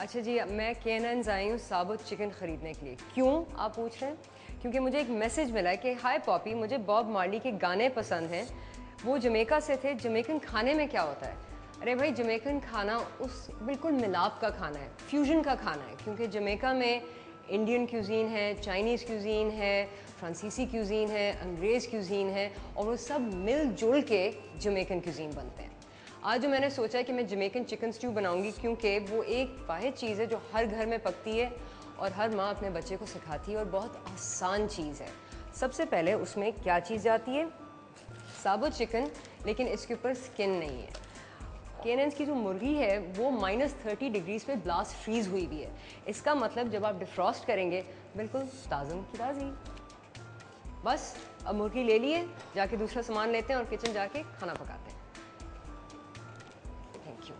अच्छा जी, अब मैं केएनएन आई हूँ साबुत चिकन ख़रीदने के लिए। क्यों आप पूछ रहे हैं? क्योंकि मुझे एक मैसेज मिला है कि हाय पॉपी, मुझे बॉब मार्ली के गाने पसंद हैं, वो जमैका से थे, जमैकन खाने में क्या होता है? अरे भाई, जमैकन खाना उस बिल्कुल मिलाप का खाना है, फ्यूजन का खाना है, क्योंकि जमैका में इंडियन क्यूज़ीन है, चाइनीज़ क्यूज़ीन है, फ्रांसीसी क्यूज़ीन है, अंग्रेज़ क्यूज़ीन है, और वो सब मिलजुल के जमैकन क्यूज़ीन बनते हैं। आज जो मैंने सोचा है कि मैं जमैकन चिकन स्ट्यू बनाऊंगी, क्योंकि वो एक वाहिद चीज़ है जो हर घर में पकती है और हर माँ अपने बच्चे को सिखाती है और बहुत आसान चीज़ है। सबसे पहले उसमें क्या चीज़ जाती है? साबुत चिकन, लेकिन इसके ऊपर स्किन नहीं है। केएनएन की जो मुर्गी है वो -30 डिग्रीज पे ब्लास्ट फ्रीज हुई हुई है। इसका मतलब जब आप डिफ्रॉस्ट करेंगे बिल्कुल ताज़म की ताज़ी। बस अब मुर्गी ले लिए, जाके दूसरा सामान लेते हैं और किचन जाके खाना पकाते हैं। Thank you.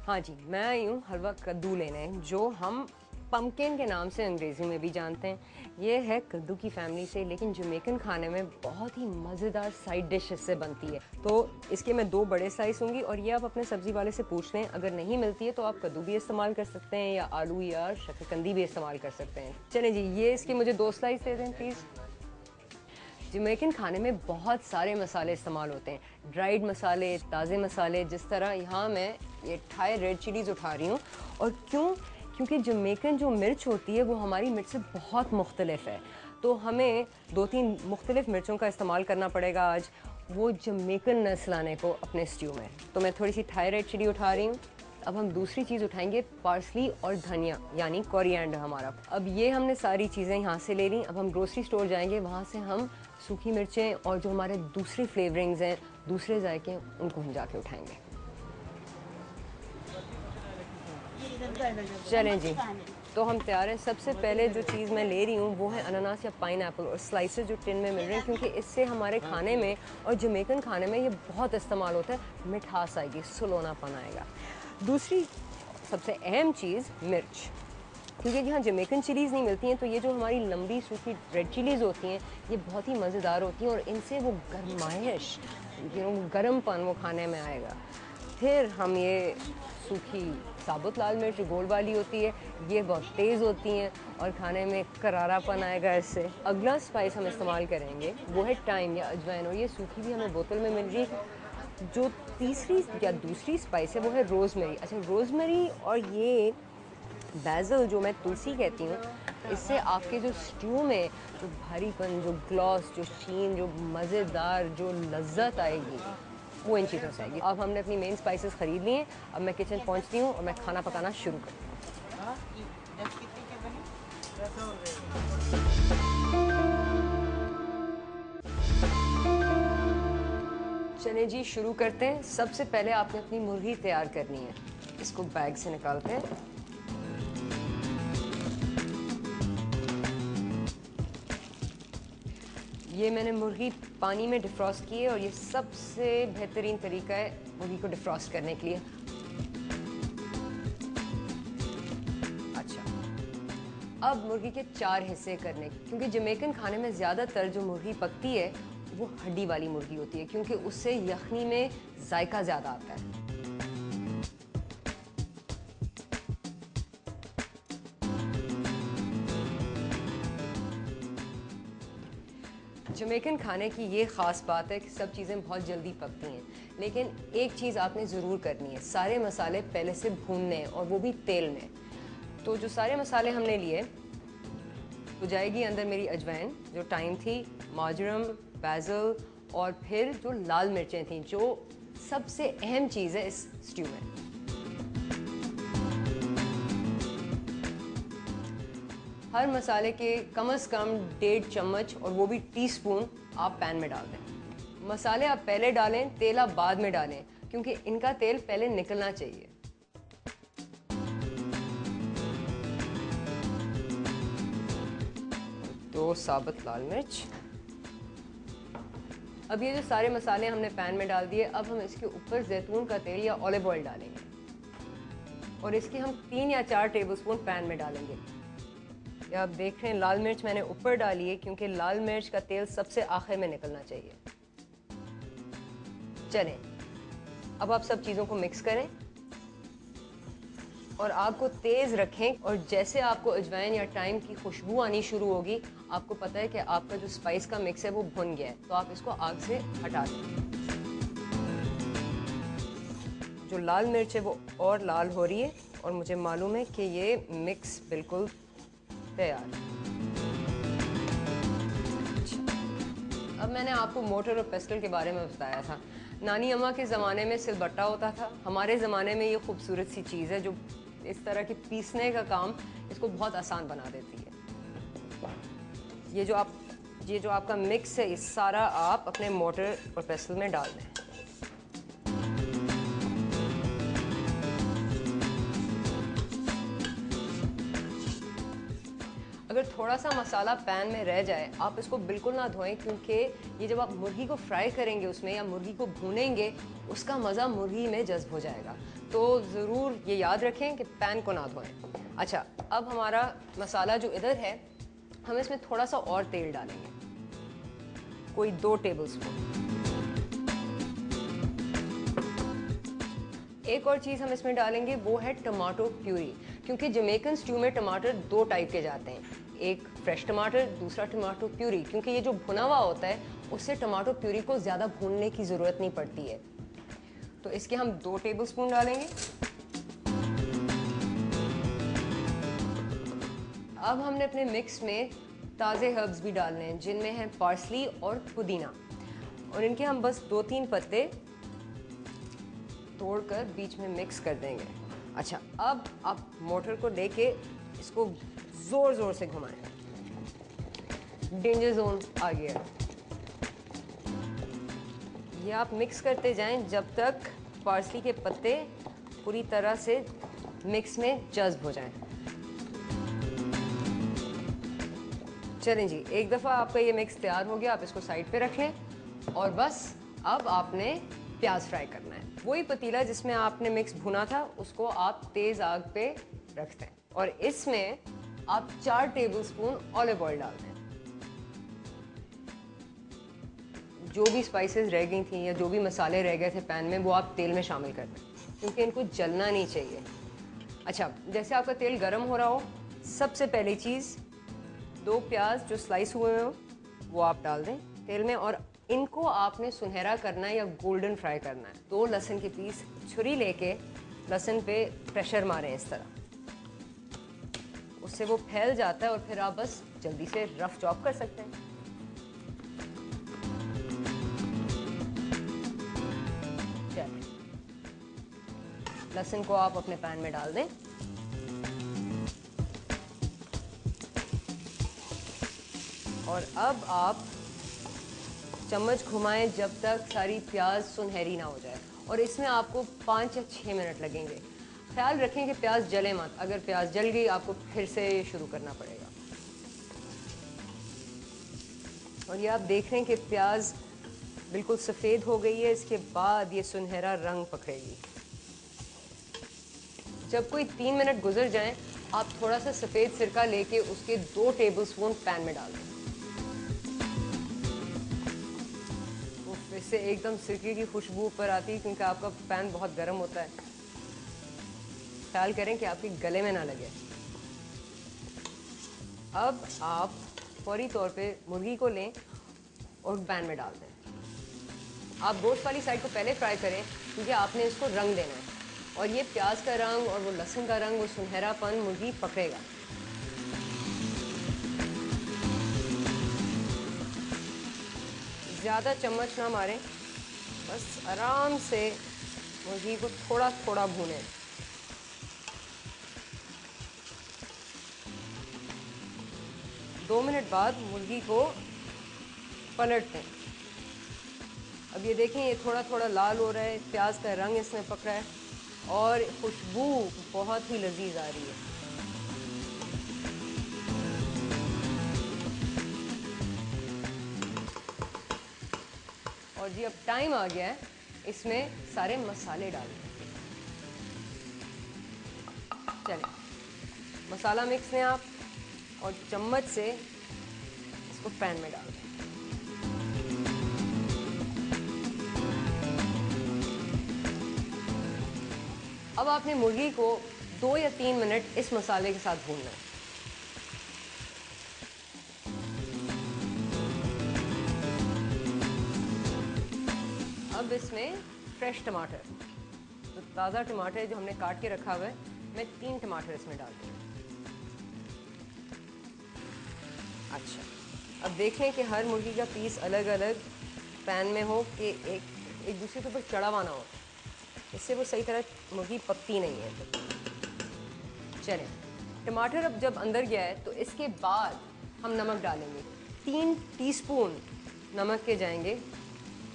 हाँ जी, मैं आई हूँ हलवा कद्दू लेने, जो हम पम्पकिन के नाम से अंग्रेज़ी में भी जानते हैं। ये है कद्दू की फैमिली से, लेकिन जमैकन खाने में बहुत ही मज़ेदार साइड डिश इससे बनती है। तो इसके मैं 2 बड़े स्लाइस होंगी, और ये आप अपने सब्ज़ी वाले से पूछ लें। अगर नहीं मिलती है तो आप कद्दू भी इस्तेमाल कर सकते हैं, या आलू या शकरकंदी भी इस्तेमाल कर सकते हैं। चलें जी, ये इसके मुझे 2 स्लाइस दे दें प्लीज़। जमैकन खाने में बहुत सारे मसाले इस्तेमाल होते हैं, ड्राइड मसाले, ताज़े मसाले। जिस तरह यहाँ मैं ये थाई रेड चिलीज़ उठा रही हूँ, और क्योंकि जमैकन जो मिर्च होती है वो हमारी मिर्च से बहुत मुख्तलिफ है, तो हमें 2-3 मुख्तलिफ मिर्चों का इस्तेमाल करना पड़ेगा आज वो जमैकन नस्ल लाने को अपने स्ट्यू में। तो मैं थोड़ी सी थाई रेड चिली उठा रही हूँ। अब हम दूसरी चीज़ उठाएंगे, पार्सली और धनिया, यानी कोरिएंडर हमारा। अब ये हमने सारी चीज़ें यहाँ से ले ली। अब हम ग्रोसरी स्टोर जाएंगे, वहाँ से हम सूखी मिर्चें और जो हमारे दूसरी फ्लेवरिंग्स हैं, दूसरे जायके, उनको हम जाके उठाएंगे। चलें जी, तो हम तैयार हैं। सबसे पहले जो चीज़ मैं ले रही हूँ वो है अनानास या पाइनएप्पल, और स्लाइसेस जो टिन में मिल रहे हैं, क्योंकि इससे हमारे खाने में और जमैकन खाने में ये बहुत इस्तेमाल होता है। मिठास आएगी, सुलौनापन आएगा। दूसरी सबसे अहम चीज़ मिर्च, क्योंकि यहाँ जमैकन चिलीज़ नहीं मिलती हैं, तो ये जो हमारी लंबी सूखी रेड चिलीज़ होती हैं ये बहुत ही मज़ेदार होती हैं, और इनसे वो गरमाइश, वो गर्मपन वो खाने में आएगा। फिर हम ये सूखी साबुत लाल मिर्च जो गोल वाली होती है, ये बहुत तेज़ होती हैं और खाने में करारापन आएगा इससे। अगला स्पाइस हम इस्तेमाल करेंगे वो है टाइम या अजवाइन, और ये सूखी भी हमें बोतल में मिल रही है। जो तीसरी या दूसरी स्पाइस है वो है रोज़मेरी। अच्छा, रोज़मेरी और ये बैज़ल, जो मैं तुलसी कहती हूँ, इससे आपके जो स्ट्यू में जो भारीपन, जो ग्लॉस, जो शीन, जो मज़ेदार जो लज्जत आएगी, वो इन चीज़ों से आएगी। अब हमने अपनी मेन स्पाइसेस ख़रीद ली हैं। अब मैं किचन पहुँचती हूँ और मैं खाना पकाना शुरू करती हूँ। चलिए जी, शुरू करते हैं। सबसे पहले आपने अपनी मुर्गी तैयार करनी है। इसको बैग से निकालते हैं। ये मैंने मुर्गी पानी में डिफ्रॉस्ट की है, और ये सबसे बेहतरीन तरीका है मुर्गी को डिफ्रॉस्ट करने के लिए। अच्छा, अब मुर्गी के 4 हिस्से करने, क्योंकि जमैकन खाने में ज़्यादातर जो मुर्गी पकती है वो हड्डी वाली मुर्गी होती है, क्योंकि उससे यखनी में जायका ज़्यादा आता है। जमैकन खाने की ये ख़ास बात है कि सब चीज़ें बहुत जल्दी पकती हैं, लेकिन एक चीज़ आपने ज़रूर करनी है, सारे मसाले पहले से भूनने हैं, और वो भी तेल में। तो जो सारे मसाले हमने लिए, तो जाएगी अंदर मेरी अजवाइन, जो टाइम थी, मार्जरम, बैज़ल, और फिर जो लाल मिर्चें थीं, जो सबसे अहम चीज़ है इस स्ट्यू में। हर मसाले के कम से कम 1.5 चम्मच, और वो भी टीस्पून, आप पैन में डाल दें। मसाले आप पहले डालें, तेल आप बाद में डालें, क्योंकि इनका तेल पहले निकलना चाहिए। दो साबुत लाल मिर्च। अब ये जो सारे मसाले हमने पैन में डाल दिए, अब हम इसके ऊपर जैतून का तेल या ऑलिव ऑयल डालेंगे, और इसके हम 3 या 4 टेबलस्पून पैन में डालेंगे। ये आप देख रहे हैं, लाल मिर्च मैंने ऊपर डाली है, क्योंकि लाल मिर्च का तेल सबसे आखिर में निकलना चाहिए। चलें, अब आप सब चीज़ों को मिक्स करें और आग को तेज़ रखें, और जैसे आपको अजवाइन या टाइम की खुशबू आनी शुरू होगी, आपको पता है कि आपका जो स्पाइस का मिक्स है वो भुन गया है, तो आप इसको आग से हटा दें। जो लाल मिर्च है वो और लाल हो रही है और मुझे मालूम है कि ये मिक्स बिल्कुल तैयार है। अब मैंने आपको मोटर और पेस्टल के बारे में बताया था। नानी अम्मा के ज़माने में सिलबट्टा होता था, हमारे ज़माने में ये खूबसूरत सी चीज़ है जो इस तरह की पीसने का काम इसको बहुत आसान बना देती है। ये जो आपका मिक्स है, ये सारा आप अपने मोटर और पेस्टल में डाल दें। अगर थोड़ा सा मसाला पैन में रह जाए, आप इसको बिल्कुल ना धोएं, क्योंकि ये जब आप मुर्गी को फ्राई करेंगे उसमें या मुर्गी को भूनेंगे, उसका मज़ा मुर्गी में जज्ब हो जाएगा। तो ज़रूर ये याद रखें कि पैन को ना धोएं। अच्छा, अब हमारा मसाला जो इधर है, हम इसमें थोड़ा सा और तेल डालेंगे, कोई 2 टेबलस्पून। एक और चीज़ हम इसमें डालेंगे, वो है टमाटो प्यूरी, क्योंकि जमैकन स्ट्यू में टमाटर 2 टाइप के जाते हैं, एक फ्रेश टमाटर, दूसरा टमाटो प्यूरी। क्योंकि ये जो भुना हुआ होता है उससे टमाटो प्यूरी को ज़्यादा भूनने की ज़रूरत नहीं पड़ती है। तो इसके हम 2 टेबलस्पून डालेंगे। अब हमने अपने मिक्स में ताज़े हर्ब्स भी डालने हैं, जिनमें हैं पार्सली और पुदीना, और इनके हम बस 2-3 पत्ते तोड़कर बीच में मिक्स कर देंगे। अच्छा, अब आप मोटर को लेके इसको ज़ोर ज़ोर से घुमाएं। डेंजर जोन आ गया। ये आप मिक्स करते जाएं जब तक पार्सली के पत्ते पूरी तरह से मिक्स में जज्ब हो जाएं। चलें जी, एक दफ़ा आपका ये मिक्स तैयार हो गया, आप इसको साइड पे रख लें, और बस अब आपने प्याज फ्राई करना है। वही पतीला जिसमें आपने मिक्स भुना था, उसको आप तेज़ आग पे रख दें, और इसमें आप 4 टेबलस्पून ऑलिव ऑयल डाल दें। जो भी स्पाइसेस रह गई थी या जो भी मसाले रह गए थे पैन में, वो आप तेल में शामिल कर दें, क्योंकि इनको जलना नहीं चाहिए। अच्छा, जैसे आपका तेल गर्म हो रहा हो, सबसे पहली चीज़ 2 प्याज जो स्लाइस हुए हो वो आप डाल दें तेल में, और इनको आपने सुनहरा करना है या गोल्डन फ्राई करना है। 2 लहसुन के पीस, छुरी लेके लहसुन पे प्रेशर मारें इस तरह, उससे वो फैल जाता है और फिर आप बस जल्दी से रफ चॉप कर सकते हैं। लहसुन को आप अपने पैन में डाल दें, और अब आप चम्मच घुमाएं जब तक सारी प्याज सुनहरी ना हो जाए, और इसमें आपको 5 या 6 मिनट लगेंगे। ख्याल रखें कि प्याज जले मत, अगर प्याज जल गई आपको फिर से शुरू करना पड़ेगा। और ये आप देख रहे हैं कि प्याज बिल्कुल सफ़ेद हो गई है, इसके बाद ये सुनहरा रंग पकड़ेगी। जब कोई 3 मिनट गुजर जाएं, आप थोड़ा सा सफ़ेद सिरका लेके उसके 2 टेबलस्पून पैन में डाल दें। इससे एकदम सिरके की खुशबू ऊपर आती है, क्योंकि आपका पैन बहुत गर्म होता है। ख्याल करें कि आपके गले में ना लगे। अब आप फौरी तौर पे मुर्गी को लें और पैन में डाल दें। आप गोश्त वाली साइड को पहले फ्राई करें, क्योंकि आपने इसको रंग देना है, और ये प्याज का रंग और वो लहसुन का रंग, वो सुनहरापन मुर्गी पकड़ेगा। ज़्यादा चम्मच ना मारें, बस आराम से मुर्गी को थोड़ा थोड़ा भूनें। दो मिनट बाद मुर्गी को पलट दें। अब ये देखें, ये थोड़ा थोड़ा लाल हो रहा है, प्याज का रंग इसमें पकड़ा है, और खुशबू बहुत ही लजीज आ रही है। और जी अब टाइम आ गया है इसमें सारे मसाले डालने। चलें, मसाला मिक्स लें आप और चम्मच से इसको पैन में डाल दें। अब आपने मुर्गी को 2 या 3 मिनट इस मसाले के साथ भूनना है। अब इसमें फ्रेश टमाटर, तो ताज़ा टमाटर जो हमने काट के रखा हुआ है, मैं 3 टमाटर इसमें डालती हूँ। अच्छा, अब देखें कि हर मुर्गी का पीस अलग अलग पैन में हो कि एक दूसरे के ऊपर चढ़ा हुआ ना हो, इससे वो सही तरह मुर्गी पकती नहीं है। चलें, टमाटर अब जब अंदर गया है तो इसके बाद हम नमक डालेंगे। 3 टीस्पून नमक के जाएंगे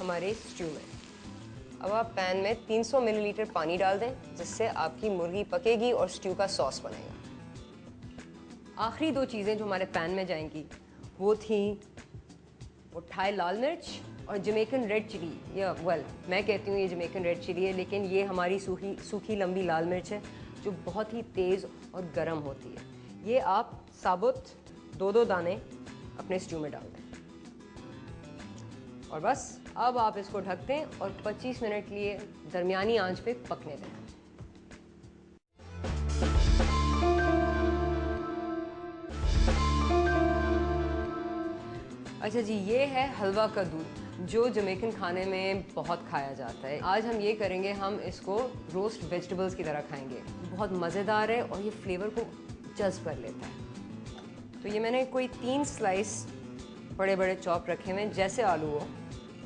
हमारे स्ट्यू में। अब आप पैन में 300 मिलीलीटर पानी डाल दें, जिससे आपकी मुर्गी पकेगी और स्ट्यू का सॉस बनेगा। आखिरी 2 चीज़ें जो हमारे पैन में जाएंगी वो थी वो थाई लाल मिर्च और जमैकन रेड चिली, या मैं कहती हूँ ये जमैकन रेड चिली है, लेकिन ये हमारी सूखी लंबी लाल मिर्च है जो बहुत ही तेज़ और गर्म होती है। ये आप साबुत 2-2 दाने अपने स्ट्यू में डाल दें और बस अब आप इसको ढक दें और 25 मिनट के लिए दरमियानी आंच पे पकने दें। अच्छा जी, ये है हलवा कद्दू जो जमैकन खाने में बहुत खाया जाता है। आज हम ये करेंगे, हम इसको रोस्ट वेजिटेबल्स की तरह खाएंगे। बहुत मज़ेदार है और ये फ्लेवर को जज्ब कर लेता है। तो ये मैंने कोई 3 स्लाइस बड़े बड़े चॉप रखे हुए हैं, जैसे आलू हो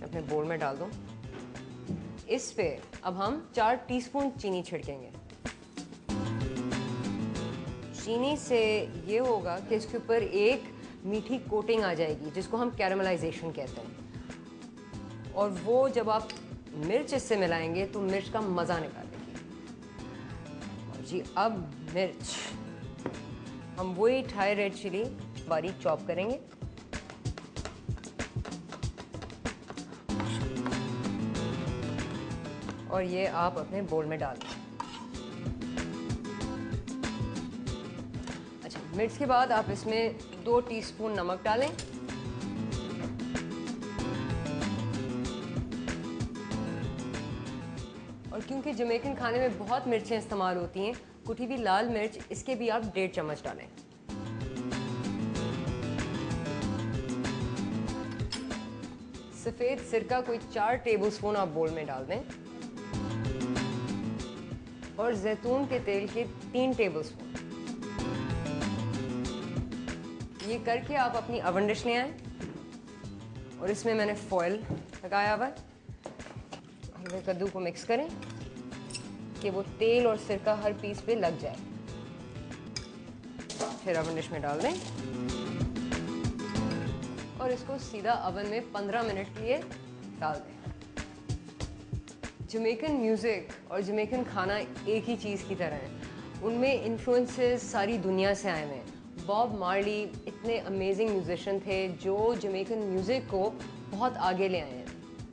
अपने बोल में डाल दूँ। इस पे अब हम 4 टीस्पून चीनी छिड़केंगे। चीनी से ये होगा कि इसके ऊपर एक मीठी कोटिंग आ जाएगी, जिसको हम कैरमलाइजेशन कहते हैं, और वो जब आप मिर्च इससे मिलाएंगे तो मिर्च का मज़ा निकालेगी। और जी अब मिर्च, हम वही थाई रेड चिली बारीक चॉप करेंगे और ये आप अपने बोल में डाल दें। अच्छा, मिर्च के बाद आप इसमें 2 टीस्पून नमक डालें और क्योंकि जमैकन खाने में बहुत मिर्चें इस्तेमाल होती हैं, कुटी हुई लाल मिर्च इसके भी आप 1.5 चम्मच डालें। सफ़ेद सिरका कोई 4 टेबलस्पून आप बोल में डाल दें और जैतून के तेल के 3 टेबलस्पून। ये करके आप अपनी ओवन डिश ले आएं और इसमें मैंने फॉयल लगाया हुआ है। हलवे कद्दू को मिक्स करें कि वो तेल और सिरका हर पीस पे लग जाए। फिर ओवन डिश में डाल दें और इसको सीधा ओवन में 15 मिनट के लिए डाल दें। जमैकन म्यूज़िक और जमैकन खाना एक ही चीज़ की तरह है, उनमें इन्फ्लुएंसेस सारी दुनिया से आए हुए हैं। बॉब मार्ली इतने अमेजिंग म्यूजिशियन थे जो जमैकन म्यूज़िक को बहुत आगे ले आए हैं,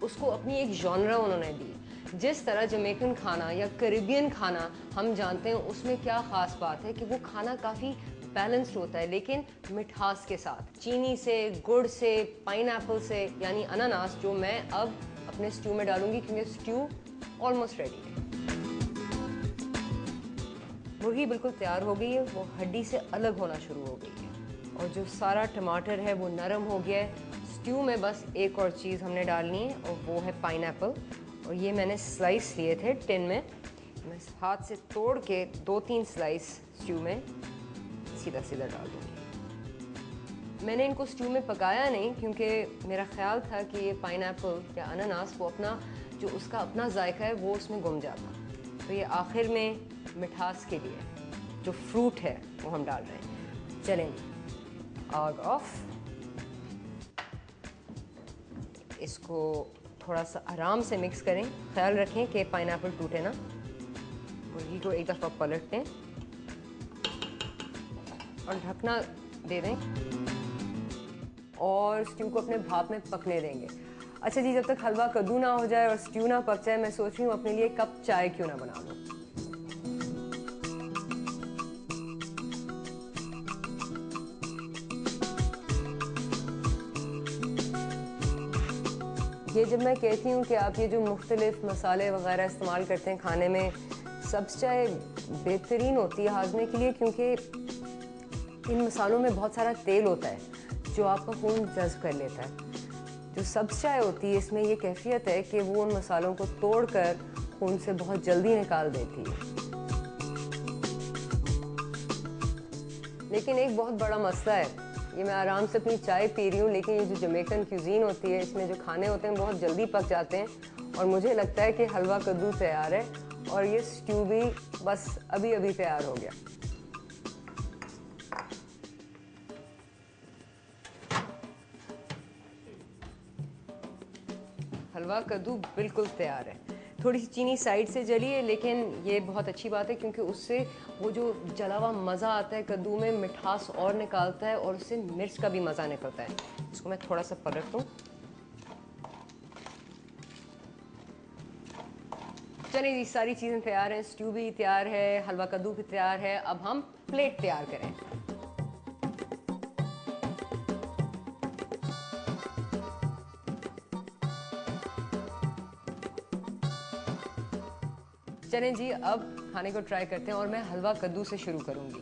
उसको अपनी एक जॉनरा उन्होंने दी। जिस तरह जमैकन खाना या कैरिबियन खाना हम जानते हैं, उसमें क्या ख़ास बात है कि वो खाना काफ़ी बैलेंस्ड होता है, लेकिन मिठास के साथ, चीनी से, गुड़ से, पाइनएप्पल से, यानी अनानास, जो मैं अब अपने स्ट्यू में डालूंगी क्योंकि स्ट्यू ऑलमोस्ट रेडी है। मुर्गी बिल्कुल तैयार हो गई है, वो हड्डी से अलग होना शुरू हो गई है और जो सारा टमाटर है वो नरम हो गया है। स्ट्यू में बस एक और चीज़ हमने डालनी है और वो है पाइनएप्पल, और ये मैंने स्लाइस लिए थे टिन में, मैं हाथ से तोड़ के 2-3 स्लाइस स्ट्यू में सीधा सीधा डाल दूँगी। मैंने इनको स्ट्यू में पकाया नहीं क्योंकि मेरा ख्याल था कि ये पाइनएप्पल या अनानास वो अपना जो उसका अपना जायका है वो उसमें गुम जाता, तो ये आखिर में मिठास के लिए जो फ्रूट है वो हम डाल रहे हैं। चलें, आग ऑफ। इसको थोड़ा सा आराम से मिक्स करें, ख्याल रखें कि पाइनएप्पल टूटे ना। मुर्गी को एक दफ़ा पलट दें और ढकना दे दें और स्ट्यू को अपने भाप में पकने देंगे। अच्छा जी, जब तक हलवा कद्दू ना हो जाए और स्ट्यू ना पक जाए, मैं सोच रही हूँ अपने लिए कप चाय क्यों ना बना लूँ। ये जब मैं कहती हूँ कि आप ये जो मुख्तलिफ मसाले वगैरह इस्तेमाल करते हैं खाने में, सब्ज़ चाय बेहतरीन होती है हाजमे के लिए, क्योंकि इन मसालों में बहुत सारा तेल होता है जो आपका खून जज़्ब कर लेता है। जो सब्ज़ चाय होती है इसमें ये कैफियत है कि वो उन मसालों को तोड़कर खून से बहुत जल्दी निकाल देती है। लेकिन एक बहुत बड़ा मसला है, ये मैं आराम से अपनी चाय पी रही हूँ, लेकिन ये जो जमैकन क्यूजीन होती है इसमें जो खाने होते हैं बहुत जल्दी पक जाते हैं और मुझे लगता है कि हलवा कद्दू तैयार है और ये स्ट्यू भी बस अभी अभी तैयार हो गया। हलवा कद्दू बिल्कुल तैयार है। थोड़ी सी चीनी साइड से जली है, लेकिन ये बहुत अच्छी बात है क्योंकि उससे वो जो जला हुआ मज़ा आता है कद्दू में, मिठास और निकालता है और उससे मिर्च का भी मज़ा निकलता है। इसको मैं थोड़ा सा पलट दूँ। चलिए जी, सारी चीज़ें तैयार हैं, स्ट्यू भी तैयार है, हलवा कद्दू भी तैयार है। अब हम प्लेट तैयार करें। चलें जी, अब खाने को ट्राई करते हैं और मैं हलवा कद्दू से शुरू करूंगी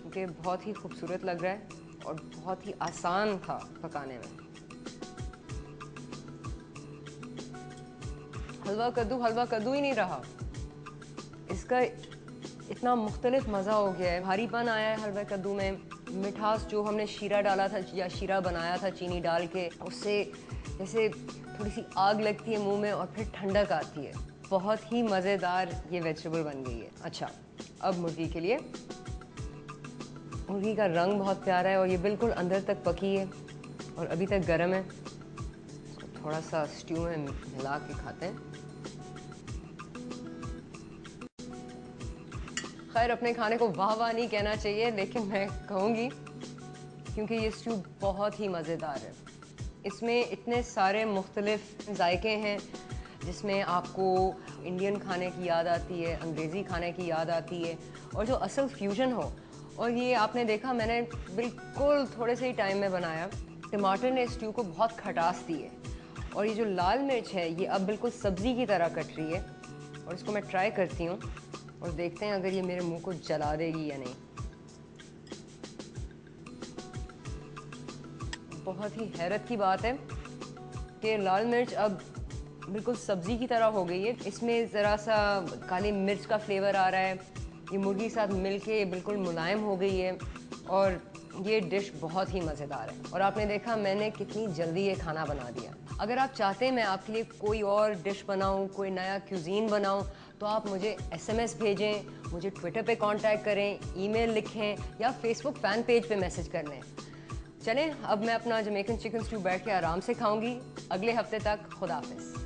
क्योंकि बहुत ही खूबसूरत लग रहा है और बहुत ही आसान था पकाने में। हलवा कद्दू ही नहीं रहा, इसका इतना मुख्तलिफ मज़ा हो गया है। भारीपन आया है हलवा कद्दू में, मिठास जो हमने शीरा डाला था या शीरा बनाया था चीनी डाल के, उससे जैसे थोड़ी सी आग लगती है मुंह में और फिर ठंडक आती है। बहुत ही मज़ेदार ये वेजिटेबल बन गई है। अच्छा, अब मुर्गी के लिए। मुर्गी का रंग बहुत प्यारा है और ये बिल्कुल अंदर तक पकी है और अभी तक गर्म है। इसको थोड़ा सा स्ट्यू में मिला के खाते हैं। खैर, अपने खाने को वाह वाह नहीं कहना चाहिए, लेकिन मैं कहूँगी क्योंकि ये स्ट्यू बहुत ही मज़ेदार है। इसमें इतने सारे मुख्तलिफ जायके हैं जिसमें आपको इंडियन खाने की याद आती है, अंग्रेज़ी खाने की याद आती है और जो असल फ्यूजन हो। और ये आपने देखा, मैंने बिल्कुल थोड़े से ही टाइम में बनाया। टमाटर ने स्ट्यू को बहुत खटास दी है और ये जो लाल मिर्च है ये अब बिल्कुल सब्ज़ी की तरह कट रही है। और इसको मैं ट्राई करती हूँ और देखते हैं अगर ये मेरे मुंह को जला देगी या नहीं। बहुत ही हैरत की बात है कि लाल मिर्च अब बिल्कुल सब्ज़ी की तरह हो गई है। इसमें ज़रा सा काली मिर्च का फ्लेवर आ रहा है, ये मुर्गी के साथ मिलके बिल्कुल मुलायम हो गई है और ये डिश बहुत ही मज़ेदार है। और आपने देखा मैंने कितनी जल्दी ये खाना बना दिया। अगर आप चाहते हैं मैं आपके लिए कोई और डिश बनाऊं, कोई नया क्यूजीन बनाऊं, तो आप मुझे SMS भेजें, मुझे ट्विटर पे कांटेक्ट करें, ईमेल लिखें या फेसबुक फ़ैन पेज पे मैसेज कर लें। चलें, अब मैं अपना जमैकन चिकन स्ट्यू बैठ के आराम से खाऊंगी। अगले हफ्ते तक खुदा हाफिज़।